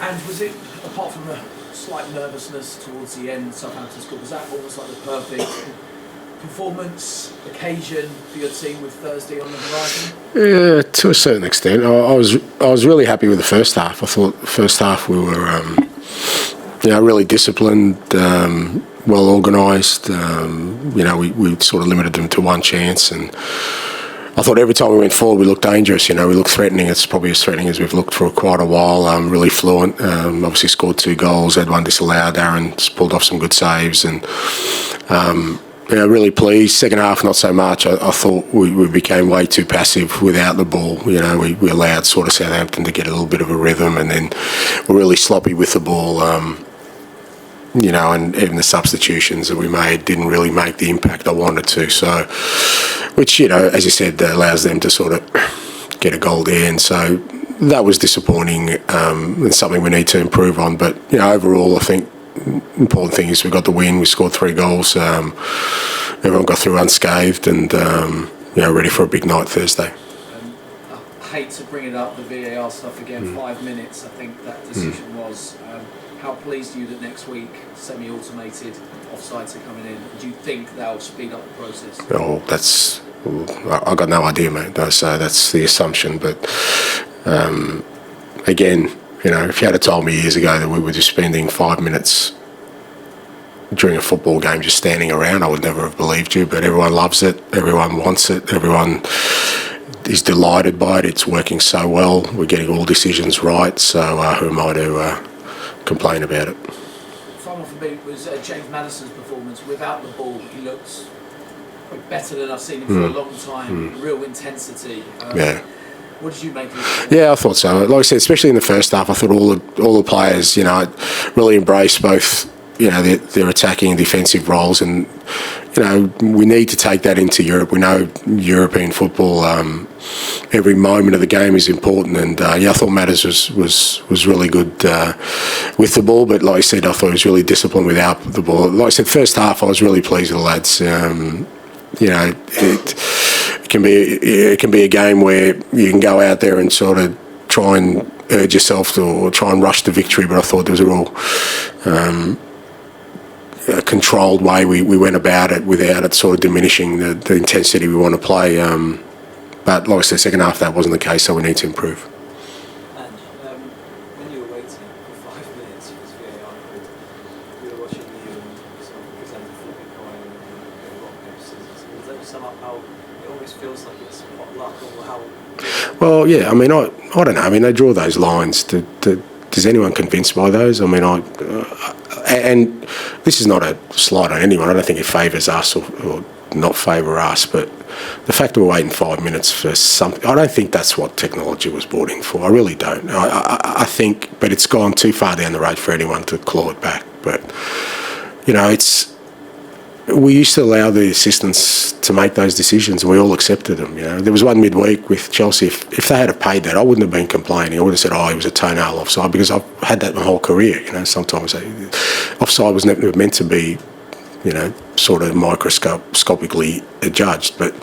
And was it, apart from a slight nervousness towards the end, Southampton scored, was that almost like the perfect performance, occasion for your team with Thursday on the horizon? Yeah, to a certain extent. I was really happy with the first half. I thought the first half we were really disciplined, well organised. We sort of limited them to one chance, and I thought every time we went forward we looked dangerous. We looked threatening. It's probably as threatening as we've looked for quite a while. Really fluent. Obviously scored 2 goals, had one disallowed. Aaron's pulled off some good saves, and really pleased. Second half, not so much. I thought we became way too passive without the ball. We allowed sort of Southampton to get a little bit of a rhythm, and then we're really sloppy with the ball. And even the substitutions that we made didn't really make the impact I wanted to. So, which, as you said, allows them to sort of get a goal there. And so that was disappointing, and something we need to improve on. But, overall, I think important thing is we got the win. We scored 3 goals. Everyone got through unscathed, and ready for a big night Thursday. I hate to bring it up, the VAR stuff again. 5 minutes, I think that decision was. How pleased are you that next week semi-automated offsides are coming in? Do you think that'll speed up the process? Oh, I got no idea, mate. So that's the assumption. But again, if you had told me years ago that we were just spending 5 minutes during a football game just standing around, I would never have believed you. But everyone loves it. Everyone wants it. Everyone is delighted by it. It's working so well. We're getting all decisions right. So who am I to complain about it? Final for me was James Maddison's performance. Without the ball, he looks better than I've seen him for a long time. Real intensity. What did you make of it? Yeah, I thought so. Like I said, especially in the first half, I thought all the players, really embraced both, their attacking and defensive roles, and we need to take that into Europe. We know European football. Every moment of the game is important, and I thought Matters was really good with the ball. But like I said, I thought he was really disciplined without the ball. Like I said, first half I was really pleased with the lads. It can be a game where you can go out there and sort of try and urge yourself to, or try and rush to victory. But I thought there was a real controlled way we went about it without it sort of diminishing the intensity we want to play. But like I said, second half that wasn't the case, so we need to improve. And when you were waiting for 5 minutes for this VAR, we were watching you sort of present the football going and rock, paper, scissors. Does that sum up how it always feels like it's pot luck, or how? Well, yeah. I don't know. They draw those lines. Is anyone convinced by those? And this is not a slight on anyone. I don't think it favours us or not favour us, but the fact that we're waiting 5 minutes for something, I don't think that's what technology was brought in for. I really don't. I think, but it's gone too far down the road for anyone to claw it back. But, we used to allow the assistants to make those decisions, and we all accepted them. There was one midweek with Chelsea. If they had have paid that, I wouldn't have been complaining. I would have said, "Oh, he was a toenail offside," because I've had that my whole career. Sometimes offside was never meant to be, sort of microscopically judged. But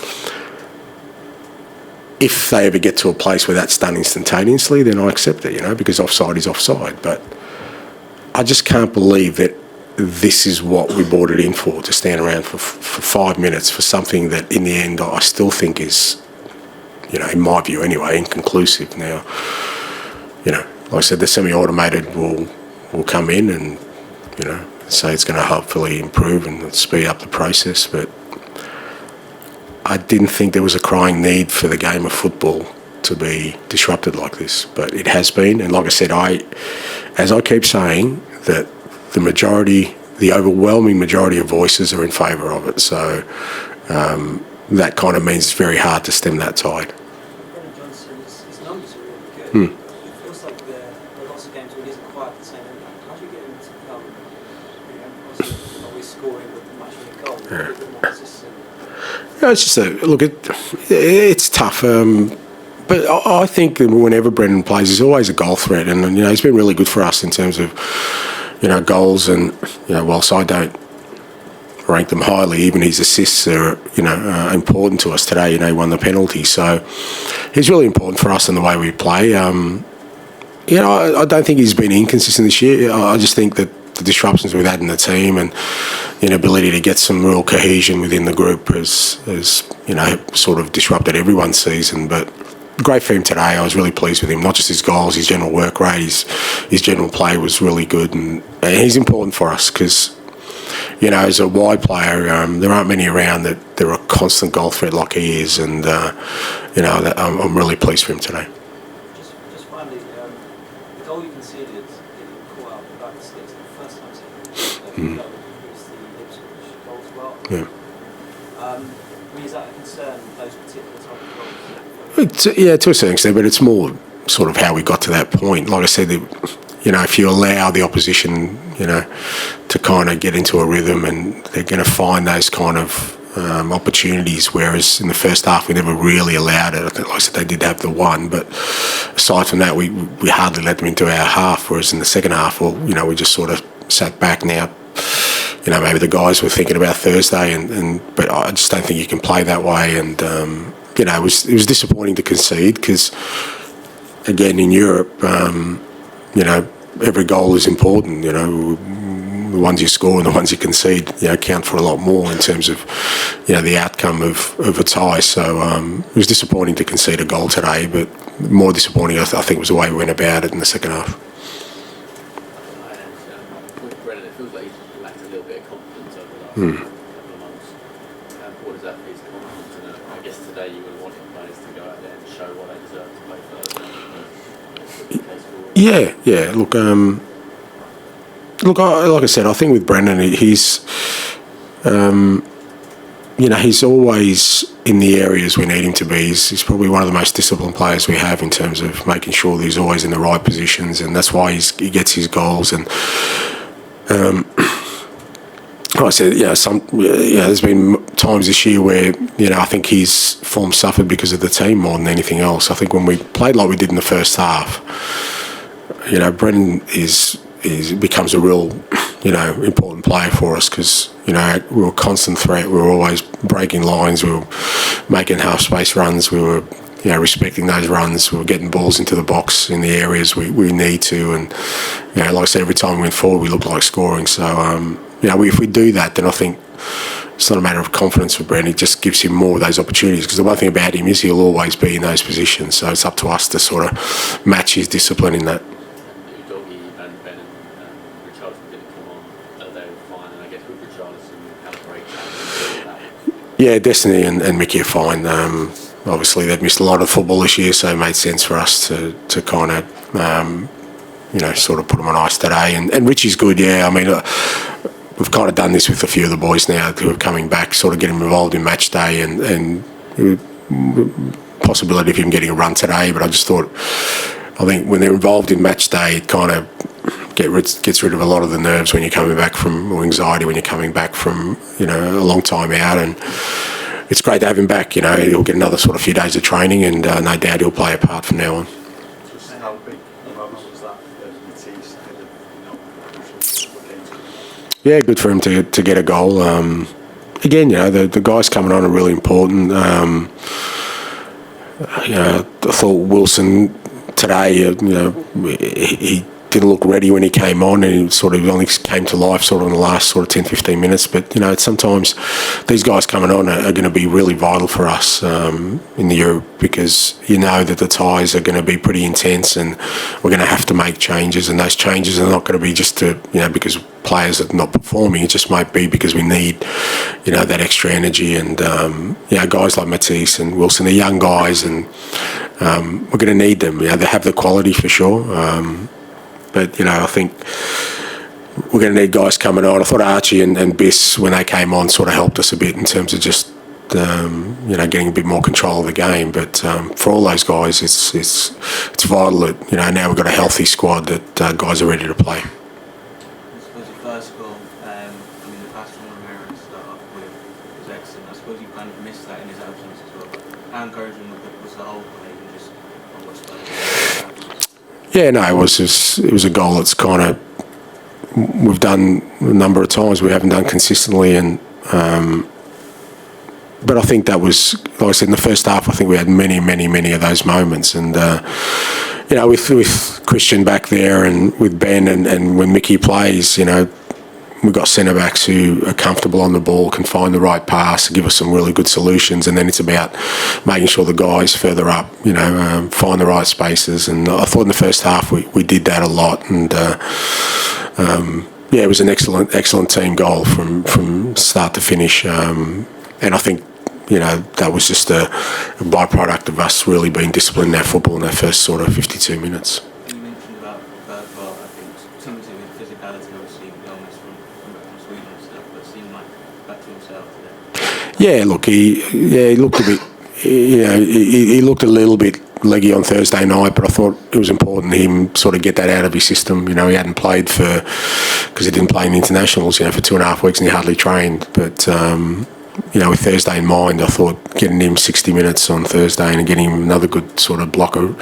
if they ever get to a place where that's done instantaneously, then I accept it. Because offside is offside. But I just can't believe that this is what we brought it in for, to stand around for 5 minutes for something that in the end I still think is, in my view anyway, inconclusive. Now, like I said, the semi-automated will come in and, say it's going to hopefully improve and speed up the process, but I didn't think there was a crying need for the game of football to be disrupted like this, but it has been. And like I said, as I keep saying, that the overwhelming majority of voices are in favour of it. So that kind of means it's very hard to stem that tide. Brennan Johnson, his numbers are really good. It feels like there are lots of games where he isn't quite the same impact. How do you get him to become, obviously, always scoring with much of a goal, a bit more consistent? It's just it's tough. But I think that whenever Brennan plays, he's always a goal threat, and he's been really good for us in terms of goals, and whilst I don't rank them highly, even his assists are important to us today. He won the penalty, so he's really important for us in the way we play. You know, I don't think he's been inconsistent this year. I just think that the disruptions we've had in the team and the inability to get some real cohesion within the group has you know, sort of disrupted everyone's season. But great for him today. I was really pleased with him. Not just his goals, his general work rate, his general play was really good, and he's important for us because, you know, as a wide player, there aren't many around that they're a constant goal threat like he is, and you know, I'm really pleased for him today. Just finally, the goal you conceded in call out the back sticks the first time it was the Ipswich goal as well. Yeah. I mean, is that a concern, those particular type of goals? Yeah, to a certain extent, but it's more sort of how we got to that point. Like I said, you know, if you allow the opposition, you know, to kind of get into a rhythm, and they're going to find those kind of opportunities, whereas in the first half we never really allowed it. I think, like I said, they did have the one, but aside from that, we hardly let them into our half, whereas in the second half, well, you know, we just sort of sat back. Now, you know, maybe the guys were thinking about Thursday, but I just don't think you can play that way, and you know, it was disappointing to concede because, again, in Europe, you know, every goal is important. You know, the ones you score and the ones you concede, you know, count for a lot more in terms of, you know, the outcome of a tie. So it was disappointing to concede a goal today, but more disappointing, I think, was the way we went about it in the second half. With Brennan, it feels like he's lacked a little bit of confidence over the last couple of months. What does that for his confidence? And I guess today you would have wanted players to go out there and show what they deserve to play first. Yeah. Look, like I said, I think with Brennan, he's, you know, he's always in the areas we need him to be. He's probably one of the most disciplined players we have in terms of making sure that he's always in the right positions, and that's why he gets his goals. And like I said, you know, there's been times this year where, you know, I think his form suffered because of the team more than anything else. I think when we played like we did in the first half, you know, Brennan becomes a real, you know, important player for us because, you know, we were a constant threat. We were always breaking lines. We were making half space runs. We were, you know, respecting those runs. We were getting balls into the box in the areas we need to. And, you know, like I said, every time we went forward, we looked like scoring. So, you know, if we do that, then I think it's not a matter of confidence for Brennan. It just gives him more of those opportunities, because the one thing about him is he'll always be in those positions. So it's up to us to sort of match his discipline in that. Yeah, Destiny and Mickey are fine. Obviously, they've missed a lot of football this year, so it made sense for us to kind of, you know, sort of put them on ice today. And Richie's good, yeah. I mean, we've kind of done this with a few of the boys now who are coming back, sort of getting involved in match day and possibility of him getting a run today. But I just thought, I think when they're involved in match day, it kind of gets rid of a lot of the nerves when you're coming back from, or anxiety when you're coming back from, you know, a long time out. And it's great to have him back. You know, he'll get another sort of few days of training, and no doubt he'll play a part from now on. Just how big a moment was that Yeah, good for him to get a goal. Again, you know, the guys coming on are really important. You know, I thought Wilson today, you know, he didn't look ready when he came on, and he sort of only came to life sort of in the last sort of 10-15 minutes. But, you know, sometimes these guys coming on are going to be really vital for us in the Europe, because you know that the ties are going to be pretty intense, and we're going to have to make changes, and those changes are not going to be just to, you know, because players are not performing. It just might be because we need, you know, that extra energy. And you know, guys like Matisse and Wilson, they're young guys, and we're going to need them. You know, they have the quality for sure. But, you know, I think we're going to need guys coming on. I thought Archie and Biss, when they came on, sort of helped us a bit in terms of just, you know, getting a bit more control of the game. But for all those guys, it's vital that, you know, now we've got a healthy squad that guys are ready to play. I suppose your first goal, I mean, the pass from Romero to start off with was excellent. I suppose you kind of missed that in his absence as well. But how encouraging was the whole play, even just on what Spurs? Yeah, no, it was a goal that's kind of we've done a number of times. We haven't done consistently, and but I think that was, like I said, in the first half, I think we had many of those moments, and you know, with Christian back there and with Ben and when Mickey plays, you know, we've got centre-backs who are comfortable on the ball, can find the right pass, give us some really good solutions, and then it's about making sure the guys further up, you know, find the right spaces. And I thought in the first half we did that a lot, and yeah, it was an excellent team goal from start to finish, and I think, you know, that was just a byproduct of us really being disciplined in our football in our first sort of 52 minutes. You mentioned about well, I think something to do with physicality, obviously, almost from Sweden and stuff, but it seemed like back to himself today. Yeah, look, he looked a bit, you know, he looked a little bit leggy on Thursday night, but I thought it was important him sort of get that out of his system. You know, he hadn't played because he didn't play in internationals, you know, for 2.5 weeks, and he hardly trained. But you know, with Thursday in mind, I thought getting him 60 minutes on Thursday and getting him another good sort of blocker,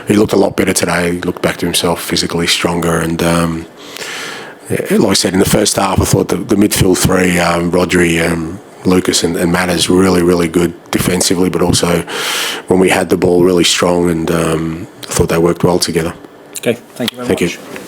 he looked a lot better today. He looked back to himself, physically stronger, and yeah, like I said, in the first half, I thought the midfield three, Rodri, Lucas and Maddison, really good defensively, but also when we had the ball, really strong, and I thought they worked well together. Okay, thank you very much. Thank you.